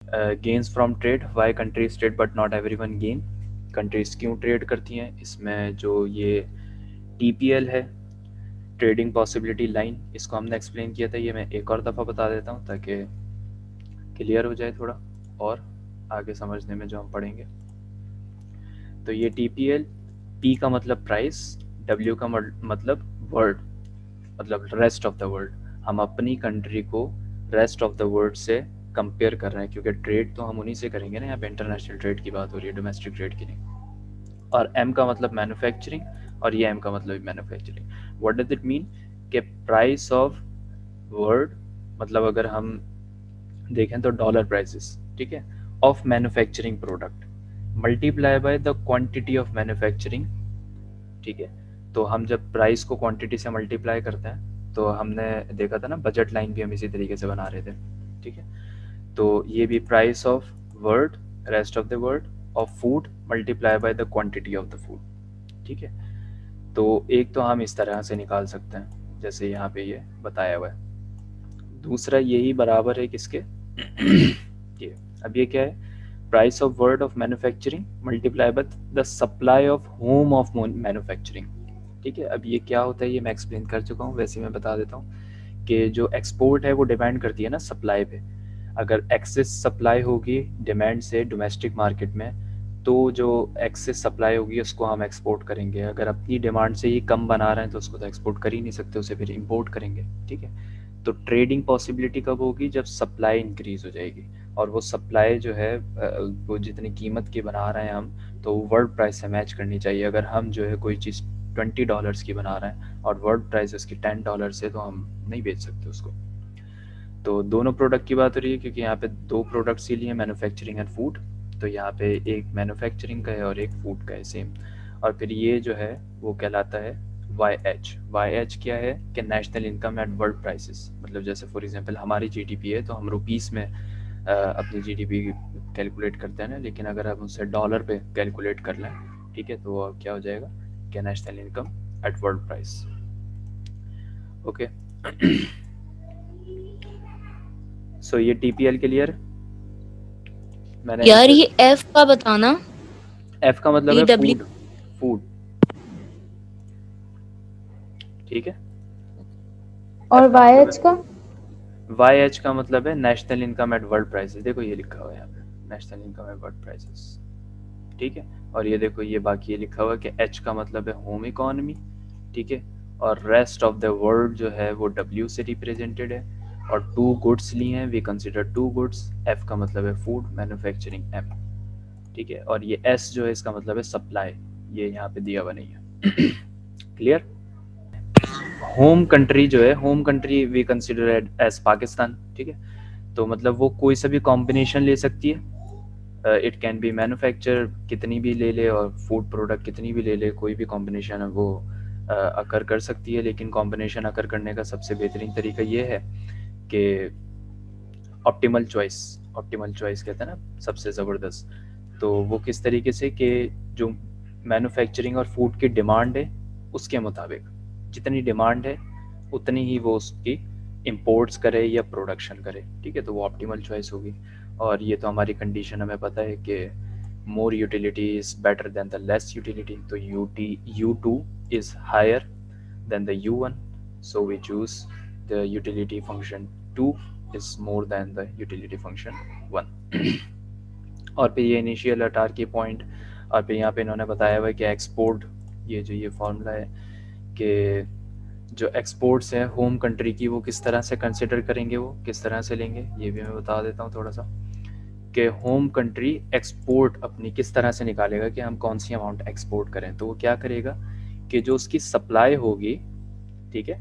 Gains from trade, why countries trade but not everyone gain, countries क्यों trade करती हैं, इसमें जो ये TPL है, ट्रेडिंग पॉसिबिलिटी लाइन, इसको हमने एक्सप्लेन किया था, ये मैं एक और दफ़ा बता देता हूँ ताकि क्लियर हो जाए थोड़ा और आगे समझने में जो हम पढ़ेंगे। तो ये TPL, P का मतलब प्राइस, W का मतलब वर्ल्ड, मतलब रेस्ट ऑफ द वर्ल्ड, हम अपनी कंट्री को रेस्ट ऑफ द वर्ल्ड से कंपेयर कर रहे हैं, क्योंकि ट्रेड तो हम उन्हीं से करेंगे ना, यहाँ पे इंटरनेशनल ट्रेड की बात हो रही है, डोमेस्टिक ट्रेड की नहीं। और M का मतलब मैन्युफैक्चरिंग, और ये M का मतलब manufacturing. What does it mean कि प्राइस ऑफ वर्ल्ड, मतलब अगर हम देखें तो डॉलर प्राइसेस, ठीक है, of manufacturing product multiply by the quantity of manufacturing, ठीक है। तो हम जब प्राइस को क्वांटिटी से मल्टीप्लाई करते हैं, तो हमने देखा था ना, बजट लाइन भी हम इसी तरीके से बना रहे थे, ठीक है। तो ये भी price of world, rest of the world of food multiply by the quantity of the food, ठीक है। तो एक तो हम इस तरह से निकाल सकते हैं जैसे यहाँ पे ये बताया हुआ है। दूसरा यही बराबर है किसके ये, अब ये क्या है, price of world of manufacturing multiply by the supply of home of manufacturing, ठीक है। अब ये क्या होता है ये मैं एक्सप्लेन कर चुका हूँ, वैसे मैं बता देता हूँ कि जो एक्सपोर्ट है वो डिपेंड करती है ना सप्लाई पे। अगर एक्सेस सप्लाई होगी डिमांड से डोमेस्टिक मार्केट में, तो जो एक्सेस सप्लाई होगी उसको हम एक्सपोर्ट करेंगे। अगर अपनी डिमांड से ही कम बना रहे हैं तो उसको तो एक्सपोर्ट कर ही नहीं सकते, उसे फिर इंपोर्ट करेंगे, ठीक है। तो ट्रेडिंग पॉसिबिलिटी कब होगी, जब सप्लाई इंक्रीज हो जाएगी, और वो सप्लाई जो है वो जितनी कीमत की बना रहे हैं हम, तो वर्ल्ड प्राइस से मैच करनी चाहिए। अगर हम जो है कोई चीज़ $20 की बना रहे हैं और वर्ल्ड प्राइस उसकी $10 है, तो हम नहीं बेच सकते उसको। तो दोनों प्रोडक्ट की बात हो रही है, क्योंकि यहाँ पे दो प्रोडक्ट्स ही लिए, मैन्युफैक्चरिंग एंड फूड। तो यहाँ पे एक मैन्युफैक्चरिंग का है और एक फूड का है सेम। और फिर ये जो है वो कहलाता है YH क्या है कि national income at world prices, मतलब जैसे फॉर एग्जांपल हमारी GDP है तो हम रुपीस में अपनी GDP कैलकुलेट करते हैं ना, लेकिन अगर हम उसे डॉलर पे कैलकुलेट कर लें, ठीक है, तो क्या हो जाएगा कि national income at world price, okay. So ये TPL क्लियर, मैंने यार ये F का बताना, F का मतलब ये है W। फूड, फूड, ठीक है। और F का वाई मतलब एच का? है, YH का मतलब है national income at world prices, देखो ये लिखा हुआ है यहाँ पे, national income at world prices, ठीक है। और ये देखो ये बाकी ये लिखा हुआ है कि H का मतलब है होम इकोनॉमी, ठीक है। और रेस्ट ऑफ द वर्ल्ड जो है वो W से रिप्रेजेंटेड है, और टू गुड्स लिए हैं, we consider two goods. F का मतलब है फूड, मैन्युफैक्चरिंग M, ठीक है। और ये S जो है इसका मतलब है सप्लाई, ये यहाँ पे दिया हुआ नहीं है। क्लियर। होम कंट्री जो है, home country we consider as Pakistan, ठीक है। तो मतलब वो कोई सा भी कॉम्बिनेशन ले सकती है, इट कैन बी मैन्युफैक्चर कितनी भी ले ले और फूड प्रोडक्ट कितनी भी ले ले, कोई भी कॉम्बिनेशन है वो अकर कर सकती है। लेकिन कॉम्बिनेशन अकर करने का सबसे बेहतरीन तरीका ये है कि ऑप्टिमल चॉइस कहते हैं ना, सबसे ज़बरदस्त। तो वो किस तरीके से कि जो मैन्युफैक्चरिंग और फूड की डिमांड है उसके मुताबिक, जितनी डिमांड है उतनी ही वो उसकी इंपोर्ट्स करे या प्रोडक्शन करे, ठीक है। तो वो ऑप्टिमल चॉइस होगी। और ये तो हमारी कंडीशन हमें पता है कि more utility is better than the less utility, तो U2 is higher than the U1, so we choose the utility function 2 is more than the utility function 1। और फिर ये इनिशियल अटार्की पॉइंट, और फिर यहाँ पे इन्होंने बताया हुआ है कि एक्सपोर्ट, ये जो ये फॉर्मूला है कि जो एक्सपोर्ट्स हैं होम कंट्री की वो किस तरह से कंसिडर करेंगे, वो किस तरह से लेंगे, ये भी मैं बता देता हूँ थोड़ा सा, कि होम कंट्री एक्सपोर्ट अपनी किस तरह से निकालेगा कि हम कौन सी अमाउंट एक्सपोर्ट करें। तो वो क्या करेगा कि जो उसकी सप्लाई होगी, ठीक है,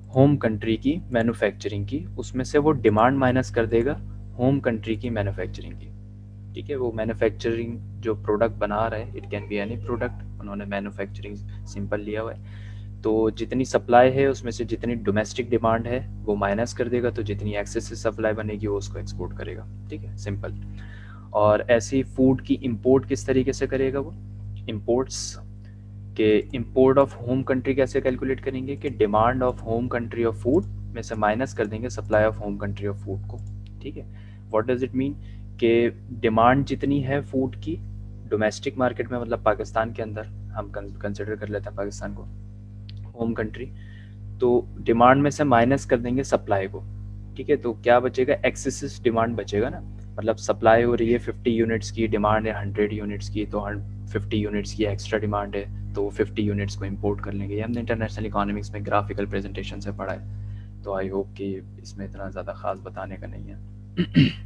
होम कंट्री की मैन्युफैक्चरिंग की, उसमें से वो डिमांड माइनस कर देगा होम कंट्री की मैन्युफैक्चरिंग की, ठीक है। वो मैन्युफैक्चरिंग जो प्रोडक्ट बना रहे हैं, it can be any product, उन्होंने मैन्युफैक्चरिंग सिंपल लिया हुआ है। तो जितनी सप्लाई है उसमें से जितनी डोमेस्टिक डिमांड है वो माइनस कर देगा, तो जितनी एक्सेसिव सप्लाई बनेगी वो उसको एक्सपोर्ट करेगा, ठीक है, सिंपल। और ऐसे ही फूड की इंपोर्ट किस तरीके से करेगा वो, इंपोर्ट्स कि इंपोर्ट ऑफ होम कंट्री कैसे कैलकुलेट करेंगे कि demand of home country of food में से माइनस कर देंगे supply of home country of food को, ठीक है। व्हाट डज इट मीन कि डिमांड जितनी है फूड की डोमेस्टिक मार्केट में, मतलब पाकिस्तान के अंदर हम कंसिडर कर लेते हैं पाकिस्तान को होम कंट्री, तो डिमांड में से माइनस कर देंगे सप्लाई को, ठीक है, तो क्या बचेगा, एक्सेसिव डिमांड बचेगा ना, मतलब सप्लाई हो रही है 50 यूनिट्स की, डिमांड है 100 यूनिट्स की, तो 50 यूनिट्स की एक्स्ट्रा डिमांड है, तो 50 यूनिट्स को इंपोर्ट कर लेंगे। ये हमने इंटरनेशनल इकोनॉमिक्स में ग्राफिकल प्रेजेंटेशन से पढ़ा है, तो आई होप कि इसमें इतना ज़्यादा ख़ास बताने का नहीं है।